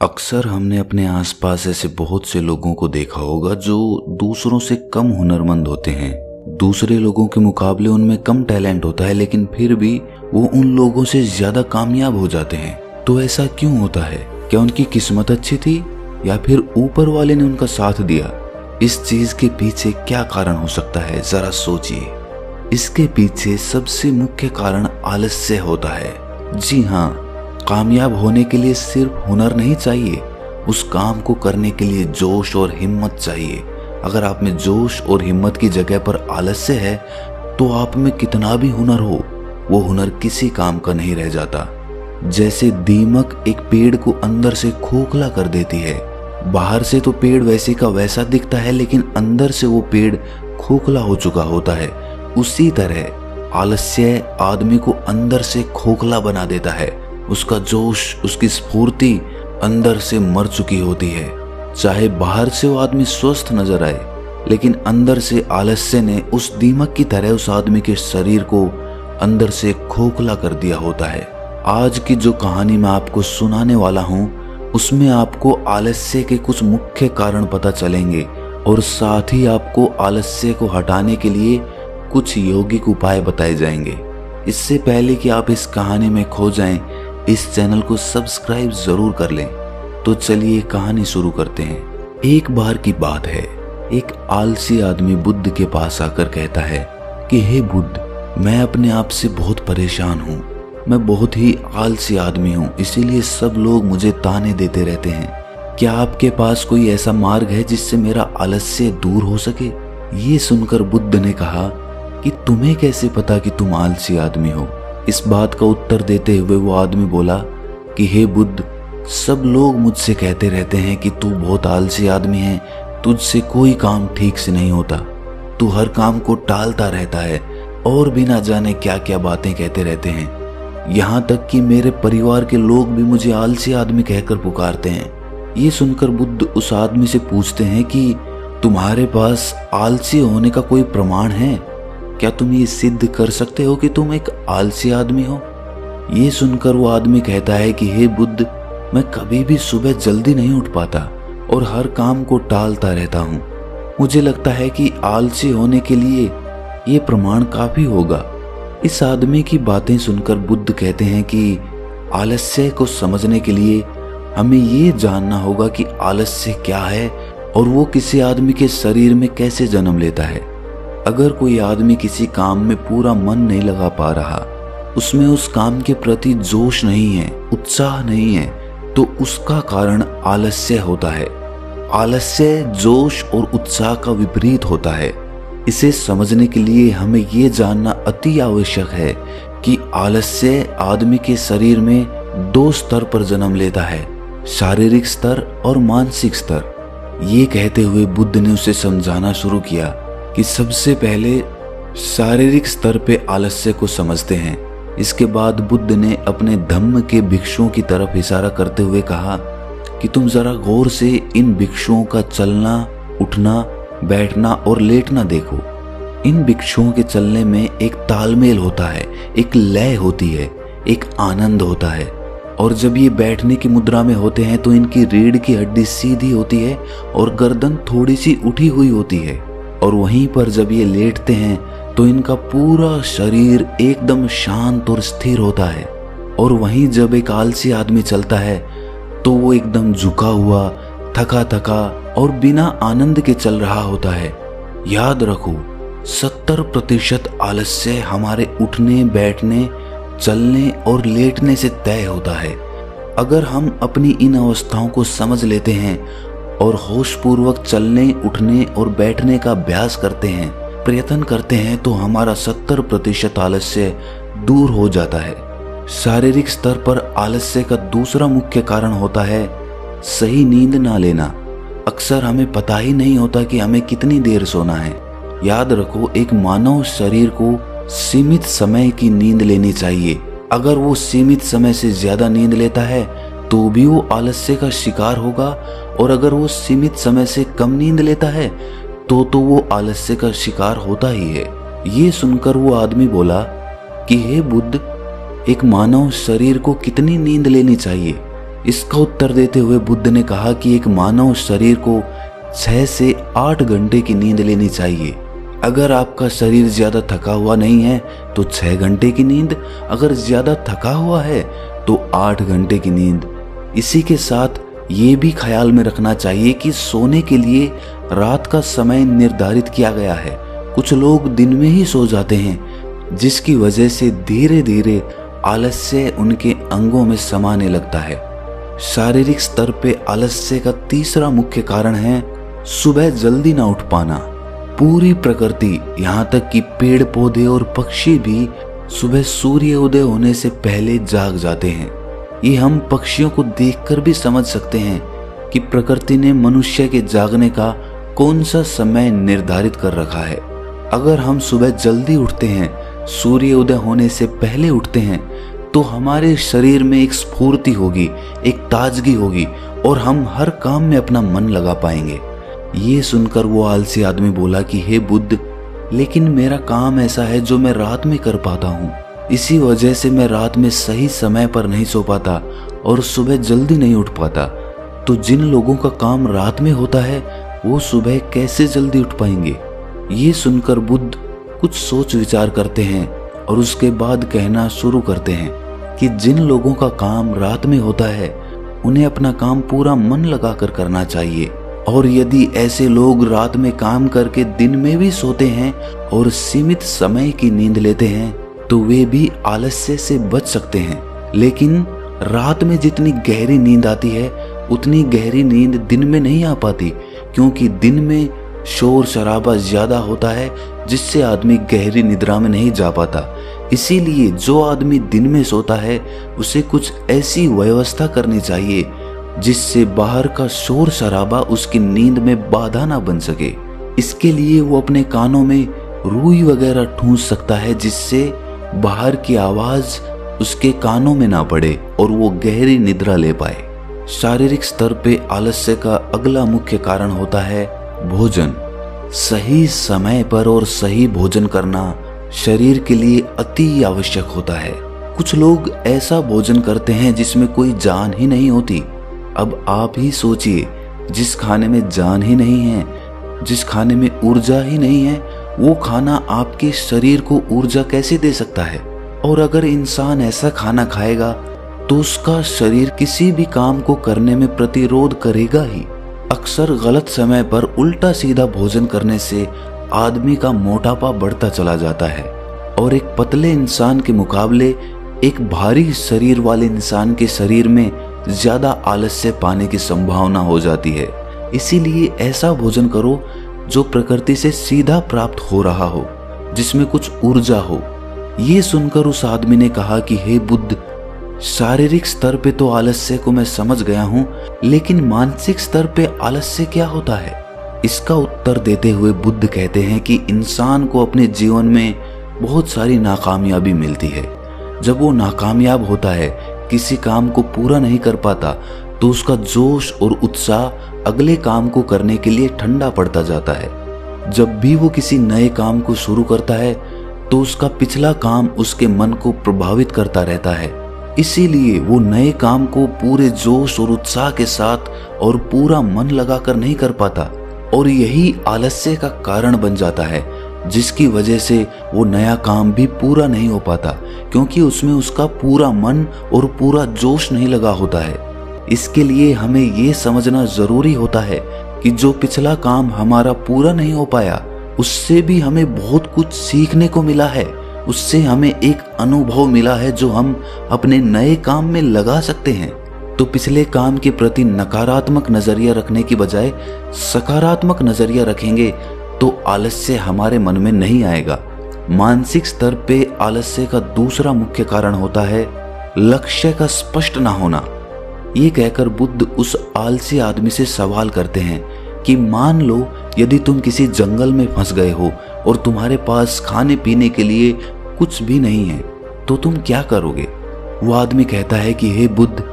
अक्सर हमने अपने आसपास ऐसे बहुत से लोगों को देखा होगा जो दूसरों से कम हुनरमंद होते हैं। दूसरे लोगों के मुकाबले उनमें कम टैलेंट होता है, लेकिन फिर भी वो उन लोगों से ज्यादा कामयाब हो जाते हैं। तो ऐसा क्यों होता है? क्या उनकी किस्मत अच्छी थी या फिर ऊपर वाले ने उनका साथ दिया? इस चीज के पीछे क्या कारण हो सकता है, जरा सोचिए। इसके पीछे सबसे मुख्य कारण आलस्य होता है। जी हाँ, कामयाब होने के लिए सिर्फ हुनर नहीं चाहिए, उस काम को करने के लिए जोश और हिम्मत चाहिए। अगर आप में जोश और हिम्मत की जगह पर आलस्य है तो आप में कितना भी हुनर हो, वो हुनर किसी काम का नहीं रह जाता। जैसे दीमक एक पेड़ को अंदर से खोखला कर देती है। बाहर से तो पेड़ वैसे का वैसा दिखता है, लेकिन अंदर से वो पेड़ खोखला हो चुका होता है। उसी तरह आलस्य आदमी को अंदर से खोखला बना देता है। उसका जोश, उसकी स्फूर्ति अंदर से मर चुकी होती है। चाहे बाहर से वो आदमी स्वस्थ नजर आए, लेकिन अंदर से आलस्य ने उस दीमक की तरह उस आदमी के शरीर को अंदर से खोखला कर दिया होता है। आज की जो कहानी मैं आपको सुनाने वाला हूँ, उसमें आपको आलस्य के कुछ मुख्य कारण पता चलेंगे और साथ ही आपको आलस्य को हटाने के लिए कुछ यौगिक उपाय बताए जाएंगे। इससे पहले कि आप इस कहानी में खो जाएं, इस चैनल को सब्सक्राइब जरूर कर लें। तो चलिए कहानी शुरू करते हैं। एक बार की बात है, एक आलसी आदमी बुद्ध के पास आकर कहता है कि हे बुद्ध, मैं अपने आप से बहुत परेशान हूँ। मैं बहुत ही आलसी आदमी हूँ, इसीलिए सब लोग मुझे ताने देते रहते हैं। क्या आपके पास कोई ऐसा मार्ग है जिससे मेरा आलस्य दूर हो सके? ये सुनकर बुद्ध ने कहा कि तुम्हें कैसे पता कि तुम आलसी आदमी हो? इस बात का उत्तर देते हुए वो आदमी बोला कि हे बुद्ध, सब लोग मुझसे कहते रहते हैं कि तू बहुत आलसी आदमी है, तुझसे कोई काम ठीक से नहीं होता, तू हर काम को टालता रहता है और भी ना जाने क्या क्या बातें कहते रहते हैं। यहाँ तक कि मेरे परिवार के लोग भी मुझे आलसी आदमी कहकर पुकारते हैं। ये सुनकर बुद्ध उस आदमी से पूछते हैं कि तुम्हारे पास आलसी होने का कोई प्रमाण है? क्या तुम ये सिद्ध कर सकते हो कि तुम एक आलसी आदमी हो? ये सुनकर वो आदमी कहता है कि हे बुद्ध, मैं कभी भी सुबह जल्दी नहीं उठ पाता और हर काम को टालता रहता हूँ। मुझे लगता है कि आलसी होने के लिए ये प्रमाण काफी होगा। इस आदमी की बातें सुनकर बुद्ध कहते हैं कि आलस्य को समझने के लिए हमें ये जानना होगा कि आलस्य क्या है और वो किसी आदमी के शरीर में कैसे जन्म लेता है। अगर कोई आदमी किसी काम में पूरा मन नहीं लगा पा रहा, उसमें उस काम के प्रति जोश नहीं है, उत्साह नहीं है, तो उसका कारण आलस्य होता है। आलस्य जोश और उत्साह का विपरीत होता है। इसे समझने के लिए हमें ये जानना अति आवश्यक है कि आलस्य आदमी के शरीर में दो स्तर पर जन्म लेता है, शारीरिक स्तर और मानसिक स्तर। ये कहते हुए बुद्ध ने उसे समझाना शुरू किया कि सबसे पहले शारीरिक स्तर पे आलस्य को समझते हैं। इसके बाद बुद्ध ने अपने धम्म के भिक्षुओं की तरफ इशारा करते हुए कहा कि तुम जरा गौर से इन भिक्षुओं का चलना, उठना, बैठना और लेटना देखो। इन भिक्षुओं के चलने में एक तालमेल होता है, एक लय होती है, एक आनंद होता है। और जब ये बैठने की मुद्रा में होते हैं तो इनकी रीढ़ की हड्डी सीधी होती है और गर्दन थोड़ी सी उठी हुई होती है। और वहीं पर जब ये लेटते हैं तो इनका पूरा शरीर एकदम शांत और स्थिर होता है। और वहीं जब एक आलसी आदमी चलता है तो वो एकदम झुका हुआ, थका थका और बिना आनंद के चल रहा होता है। याद रखो, 70% आलस्य हमारे उठने, बैठने, चलने और लेटने से तय होता है। अगर हम अपनी इन अवस्थाओं को समझ लेते हैं और होशपूर्वक चलने, उठने और बैठने का अभ्यास करते हैं, प्रयत्न करते हैं, तो हमारा 70% आलस्य दूर हो जाता है। शारीरिक स्तर पर आलस्य का दूसरा मुख्य कारण होता है सही नींद ना लेना। अक्सर हमें पता ही नहीं होता कि हमें कितनी देर सोना है। याद रखो, एक मानव शरीर को सीमित समय की नींद लेनी चाहिए। अगर वो सीमित समय से ज्यादा नींद लेता है तो भी वो आलस्य का शिकार होगा, और अगर वो सीमित समय से कम नींद लेता है तो वो आलस्य का शिकार होता ही है। ये सुनकर वो आदमी बोला कि हे बुद्ध, एक मानव शरीर को कितनी नींद लेनी चाहिए? इसका उत्तर देते हुए बुद्ध ने कहा कि एक मानव शरीर को 6 से 8 घंटे की नींद लेनी चाहिए। अगर आपका शरीर ज्यादा थका हुआ नहीं है तो 6 घंटे की नींद, अगर ज्यादा थका हुआ है तो 8 घंटे की नींद। इसी के साथ ये भी ख्याल में रखना चाहिए कि सोने के लिए रात का समय निर्धारित किया गया है। कुछ लोग दिन में ही सो जाते हैं, जिसकी वजह से धीरे धीरे आलस्य उनके अंगों में समाने लगता है। शारीरिक स्तर पे आलस्य का तीसरा मुख्य कारण है सुबह जल्दी ना उठ पाना। पूरी प्रकृति, यहाँ तक कि पेड़ पौधे और पक्षी भी सुबह सूर्य उदय होने से पहले जाग जाते हैं। ये हम पक्षियों को देखकर भी समझ सकते हैं कि प्रकृति ने मनुष्य के जागने का कौन सा समय निर्धारित कर रखा है। अगर हम सुबह जल्दी उठते हैं, सूर्य उदय होने से पहले उठते हैं, तो हमारे शरीर में एक स्फूर्ति होगी, एक ताजगी होगी और हम हर काम में अपना मन लगा पाएंगे। ये सुनकर वो आलसी आदमी बोला कि हे बुद्ध, लेकिन मेरा काम ऐसा है जो मैं रात में कर पाता हूँ। इसी वजह से मैं रात में सही समय पर नहीं सो पाता और सुबह जल्दी नहीं उठ पाता। तो जिन लोगों का काम रात में होता है वो सुबह कैसे जल्दी उठ पाएंगे? ये सुनकर बुद्ध कुछ सोच विचार करते हैं और उसके बाद कहना शुरू करते हैं कि जिन लोगों का काम रात में होता है उन्हें अपना काम पूरा मन लगाकर करना चाहिए, और यदि ऐसे लोग रात में काम करके दिन में भी सोते हैं और सीमित समय की नींद लेते हैं तो वे भी आलस्य से बच सकते हैं। लेकिन रात में जितनी गहरी नींद आती है उतनी गहरी नींद दिन में नहीं आ पाती, क्योंकि दिन में शोर शराबा ज्यादा होता है जिससे आदमी गहरी निद्रा में नहीं जा पाता। इसीलिए जो आदमी दिन में सोता है उसे कुछ ऐसी व्यवस्था करनी चाहिए जिससे बाहर का शोर शराबा उसकी नींद में बाधा ना बन सके। इसके लिए वो अपने कानों में रुई वगैरह ठूंस सकता है जिससे बाहर की आवाज उसके कानों में ना पड़े और वो गहरी निद्रा ले पाए। शारीरिक स्तर पे आलस्य का अगला मुख्य कारण होता है भोजन। सही समय पर और सही भोजन करना शरीर के लिए अति आवश्यक होता है। कुछ लोग ऐसा भोजन करते हैं जिसमें कोई जान ही नहीं होती। अब आप ही सोचिए, जिस खाने में जान ही नहीं है, जिस खाने में ऊर्जा ही नहीं है, वो खाना आपके शरीर को ऊर्जा कैसे दे सकता है? और अगर इंसान ऐसा खाना खाएगा तो उसका शरीर किसी भी काम को करने में प्रतिरोध करेगा ही। अक्सर गलत समय पर उल्टा सीधा भोजन करने से आदमी का मोटापा बढ़ता चला जाता है और एक पतले इंसान के मुकाबले एक भारी शरीर वाले इंसान के शरीर में ज्यादा आलस्य पाने की संभावना हो जाती है। इसीलिए ऐसा भोजन करो जो प्रकृति से सीधा प्राप्त हो रहा हो, जिसमें कुछ ऊर्जा हो। ये सुनकर उस आदमी ने कहा कि हे बुद्ध, शारीरिक स्तर पे तो आलस्य को मैं समझ गया हूँ, लेकिन मानसिक स्तर पे आलस्य क्या होता है? इसका उत्तर देते हुए बुद्ध कहते हैं कि इंसान को अपने जीवन में बहुत सारी नाकामयाबी मिलती है। जब वो नाकामयाब होता है, किसी काम को पूरा नहीं कर पाता, तो उसका जोश और उत्साह अगले काम को करने के लिए ठंडा पड़ता जाता है। जब भी वो किसी नए काम को शुरू करता है तो उसका पिछला काम उसके मन को प्रभावित करता रहता है। इसीलिए वो नए काम को पूरे जोश और उत्साह के साथ और पूरा मन लगाकर नहीं कर पाता, और यही आलस्य का कारण बन जाता है, जिसकी वजह से वो नया काम भी पूरा नहीं हो पाता, क्योंकि उसमें उसका पूरा मन और पूरा जोश नहीं लगा होता है। इसके लिए हमें ये समझना जरूरी होता है कि जो पिछला काम हमारा पूरा नहीं हो पाया, उससे भी हमें बहुत कुछ सीखने को मिला है। उससे हमें एक अनुभव मिला है जो हम अपने नए काम में लगा सकते हैं। तो पिछले काम के प्रति नकारात्मक नजरिया रखने की बजाय सकारात्मक नजरिया रखेंगे तो आलस्य हमारे मन में नहीं आएगा। मानसिक स्तर पे आलस्य का दूसरा मुख्य कारण होता है लक्ष्य का स्पष्ट ना होना। ये कहकर बुद्ध उस आलसी आदमी से सवाल करते हैं कि मान लो यदि तुम किसी जंगल में फंस गए हो और तुम्हारे पास खाने पीने के लिए कुछ भी नहीं है, तो तुम क्या करोगे? वो आदमी कहता है कि हे बुद्ध,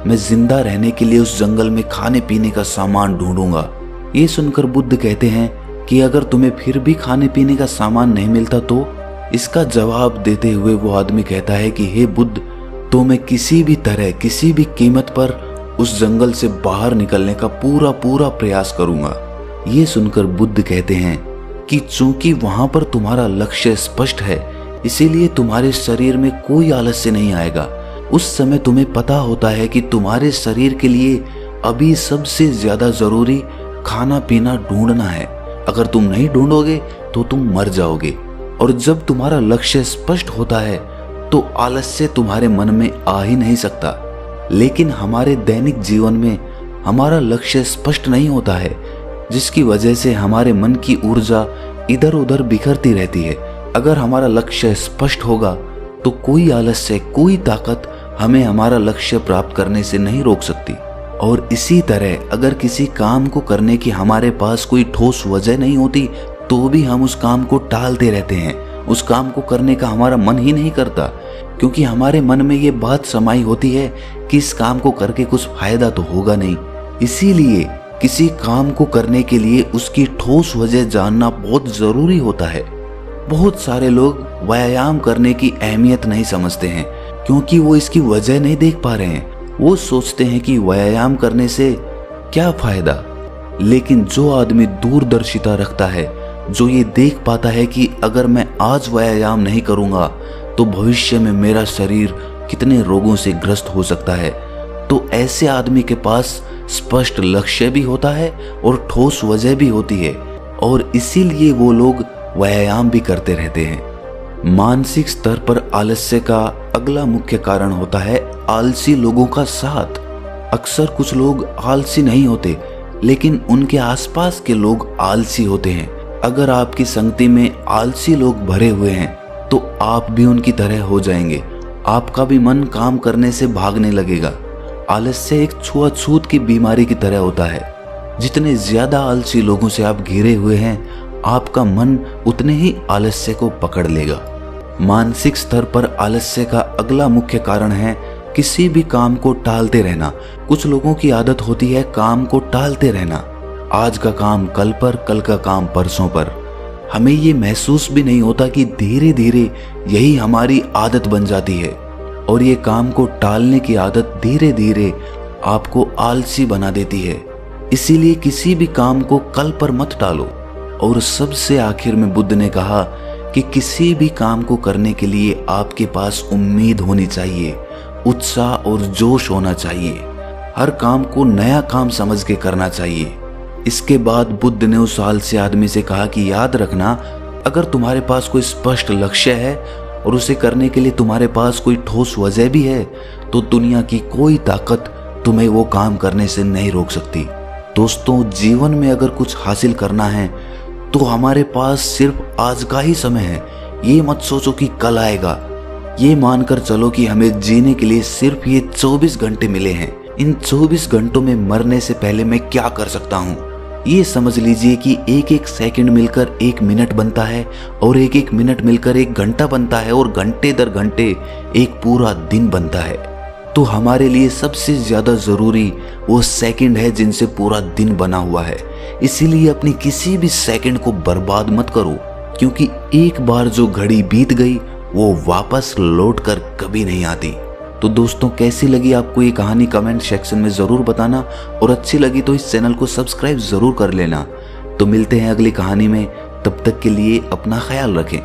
मैं जिंदा रहने के लिए उस जंगल में खाने पीने का सामान ढूंढूंगा। ये सुनकर बुद्ध कहते हैं कि अगर तुम्हें फिर भी खाने पीने का सामान नहीं मिलता तो? इसका जवाब देते हुए वो आदमी कहता है कि हे बुद्ध, तो मैं किसी भी तरह, किसी भी कीमत पर उस जंगल से बाहर निकलने का पूरा पूरा प्रयास करूंगा। ये सुनकर बुद्ध कहते हैं कि चूंकि वहां पर तुम्हारा लक्ष्य स्पष्ट है, इसीलिए तुम्हारे शरीर में कोई आलस्य नहीं आएगा। उस समय तुम्हें पता होता है कि तुम्हारे शरीर के लिए अभी सबसे ज्यादा जरूरी खाना पीना ढूंढना है। अगर तुम नहीं ढूंढोगे तो तुम मर जाओगे। और जब तुम्हारा लक्ष्य स्पष्ट होता है तो आलस्य तुम्हारे मन में आ ही नहीं सकता। लेकिन हमारे दैनिक जीवन में हमारा लक्ष्य स्पष्ट नहीं होता है, जिसकी वजह से हमारे मन की ऊर्जा इधर उधर बिखरती रहती है। अगर हमारा लक्ष्य स्पष्ट होगा तो कोई आलस्य, कोई ताकत हमें हमारा लक्ष्य प्राप्त करने से नहीं रोक सकती। और इसी तरह अगर किसी काम को करने की हमारे पास कोई ठोस वजह नहीं होती तो भी हम उस काम को टालते रहते हैं। उस काम को करने का हमारा मन ही नहीं करता, क्योंकि हमारे मन में ये बात समाई होती है कि इस काम को करके कुछ फायदा तो होगा नहीं। इसीलिए किसी काम को करने के लिए उसकी ठोस वजह जानना बहुत जरूरी होता है। बहुत सारे लोग व्यायाम करने की अहमियत नहीं समझते हैं, क्योंकि वो इसकी वजह नहीं देख पा रहे हैं। वो सोचते हैं कि व्यायाम करने से क्या फायदा। लेकिन जो आदमी दूरदर्शिता रखता है, जो ये देख पाता है कि अगर मैं आज व्यायाम नहीं करूंगा तो भविष्य में मेरा शरीर कितने रोगों से ग्रस्त हो सकता है, तो ऐसे आदमी के पास स्पष्ट लक्ष्य भी होता है और ठोस वजह भी होती है, और इसीलिए वो लोग व्यायाम भी करते रहते हैं। मानसिक स्तर पर आलस्य का अगला मुख्य कारण होता है आलसी लोगों का साथ। अक्सर कुछ लोग आलसी नहीं होते, लेकिन उनके आसपास के लोग आलसी होते हैं। अगर आपकी संगति में आलसी लोग भरे हुए हैं तो आप भी उनकी तरह हो जाएंगे। आपका भी मन काम करने से भागने लगेगा। आलस्य एक छुआछूत की बीमारी की तरह होता है। जितने ज्यादा आलसी लोगों से आप घिरे हुए हैं, आपका मन उतने ही आलस्य को पकड़ लेगा। मानसिक स्तर पर आलस्य का अगला मुख्य कारण है किसी भी काम को टालते रहना। कुछ लोगों की आदत होती है काम को टालते रहना। आज का काम कल पर, कल का काम परसों पर। हमें ये महसूस भी नहीं होता कि धीरे धीरे यही हमारी आदत बन जाती है, और ये काम को टालने की आदत धीरे धीरे आपको आलसी बना देती है। इसीलिए किसी भी काम को कल पर मत टालो। और सबसे आखिर में बुद्ध ने कहा कि किसी भी काम को करने के लिए आपके पास उम्मीद होनी चाहिए, उत्साह और जोश होना चाहिए। हर काम को नया काम समझ के करना चाहिए। इसके बाद बुद्ध ने उस आलसी आदमी से कहा कि याद रखना, अगर तुम्हारे पास कोई स्पष्ट लक्ष्य है और उसे करने के लिए तुम्हारे पास कोई ठोस वजह भी है, तो दुनिया की कोई ताकत तुम्हें वो काम करने से नहीं रोक सकती। दोस्तों, जीवन में अगर कुछ हासिल करना है तो हमारे पास सिर्फ आज का ही समय है। ये मत सोचो कि कल आएगा। ये मानकर चलो कि हमें जीने के लिए सिर्फ ये 24 घंटे मिले हैं। इन 24 घंटों में मरने से पहले मैं क्या कर सकता हूँ, ये समझ लीजिए कि एक एक सेकंड मिलकर एक मिनट बनता है, और एक एक मिनट मिलकर एक घंटा बनता है, और घंटे दर घंटे एक पूरा दिन बनता है। तो हमारे लिए सबसे ज्यादा जरूरी वो सेकंड है जिनसे पूरा दिन बना हुआ है। इसीलिए अपनी किसी भी सेकंड को बर्बाद मत करो, क्योंकि एक बार जो घड़ी बीत गई वो वापस लौट कर कभी नहीं आती। तो दोस्तों, कैसी लगी आपको ये कहानी कमेंट सेक्शन में जरूर बताना, और अच्छी लगी तो इस चैनल को सब्सक्राइब जरूर कर लेना। तो मिलते हैं अगली कहानी में, तब तक के लिए अपना ख्याल रखें।